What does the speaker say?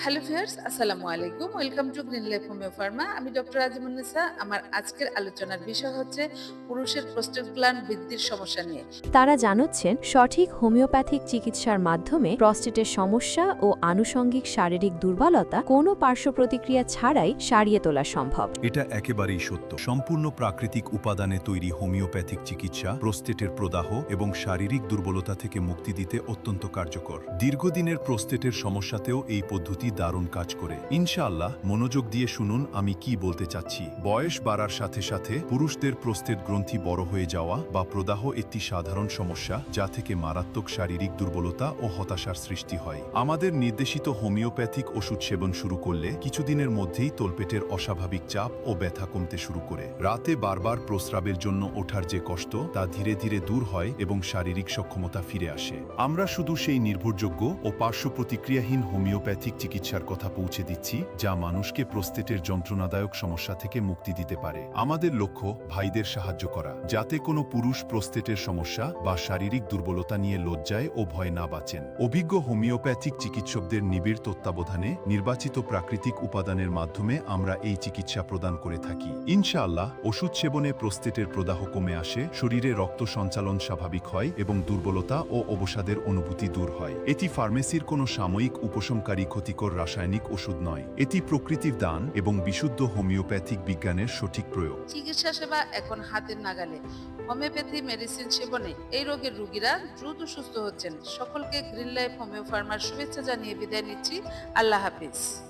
Hello viewers, আসসালামু আলাইকুম। Welcome to green life homeo Pharma. আমি ডক্টর আজিমুন্নেসা। আমার আজকের আলোচনার বিষয় হচ্ছে পুরুষের প্রস্টেট গ্ল্যান্ড বৃদ্ধির সমস্যা নিয়ে। তারা জানাচ্ছেন সঠিক হোমিওপ্যাথিক চিকিৎসার মাধ্যমে প্রস্টেটের সমস্যা ও আনুষঙ্গিক শারীরিক দুর্বলতা কোনো পার্শ্ব প্রতিক্রিয়া ছাড়াই সারিয়ে তোলা সম্ভব। এটা একেবারেই সত্য। সম্পূর্ণ প্রাকৃতিক উপাদানে তৈরি হোমিওপ্যাথিক চিকিৎসা প্রোস্টেটের প্রদাহ এবং শারীরিক দুর্বলতা থেকে মুক্তি দিতে অত্যন্ত কার্যকর। দীর্ঘদিনের প্রোস্টেটের সমস্যাতেও এই পদ্ধতি দারুণ কাজ করে। ইনশাআল্লাহ, মনোযোগ দিয়ে শুনুন আমি কি বলতে চাচ্ছি। বয়স বাড়ার সাথে সাথে পুরুষদের প্রোস্টেট গ্রন্থি বড় হয়ে যাওয়া বা প্রদাহ একটি সাধারণ সমস্যা, যা থেকে মারাত্মক শারীরিক দুর্বলতা ও হতাশার সৃষ্টি হয়। আমাদের নির্দেশিত হোমিওপ্যাথিক ওষুধ সেবন শুরু করলে কিছুদিনের মধ্যেই তলপেটের অস্বাভাবিক চাপ ও ব্যথা কমতে শুরু করে। রাতে বারবার প্রস্রাবের জন্য ওঠার যে কষ্ট, তা ধীরে ধীরে দূর হয় এবং শারীরিক সক্ষমতা ফিরে আসে। আমরা শুধু সেই নির্ভরযোগ্য ও পার্শ্ব প্রতিক্রিয়াহীন হোমিওপ্যাথিক চিকিৎসার কথা পৌঁছে দিচ্ছি, যা মানুষকে প্রস্টেটের যন্ত্রণাদায়ক সমস্যা থেকে মুক্তি দিতে পারে। আমাদের লক্ষ্য ভাইদের সাহায্য করা, যাতে কোনো পুরুষ প্রস্টেটের সমস্যা বা শারীরিক দুর্বলতা নিয়ে লজ্জায় ও ভয় না বাঁচেন। অভিজ্ঞ হোমিওপ্যাথিক চিকিৎসকদের নিবিড় তত্ত্বাবধানে নির্বাচিত প্রাকৃতিক উপাদানের মাধ্যমে আমরা এই চিকিৎসা প্রদান করে থাকি। ইনশাআল্লাহ, ওষুধ সেবনে প্রস্টেটের প্রদাহ কমে আসে, শরীরে রক্ত সঞ্চালন স্বাভাবিক হয় এবং দুর্বলতা ও অবসাদের অনুভূতি দূর হয়। এটি ফার্মেসির কোনো সাময়িক উপশমকারী ক্ষতিকর রাসায়নিক ওষুধ নয়। এটি প্রকৃতির দান এবং বিশুদ্ধ হোমিওপ্যাথিক বিজ্ঞানের সঠিক প্রয়োগ। চিকিৎসা সেবা এখন হাতের নাগালে। হোমিওপ্যাথি মেডিসিন সেবনে এই রোগের রোগীরা দ্রুত সুস্থ হচ্ছেন। সকলকে গ্রিন লাইফ হোমিও ফার্মার শুভেচ্ছা জানিয়ে বিদায় নিচ্ছি। আল্লাহ হাফিজ।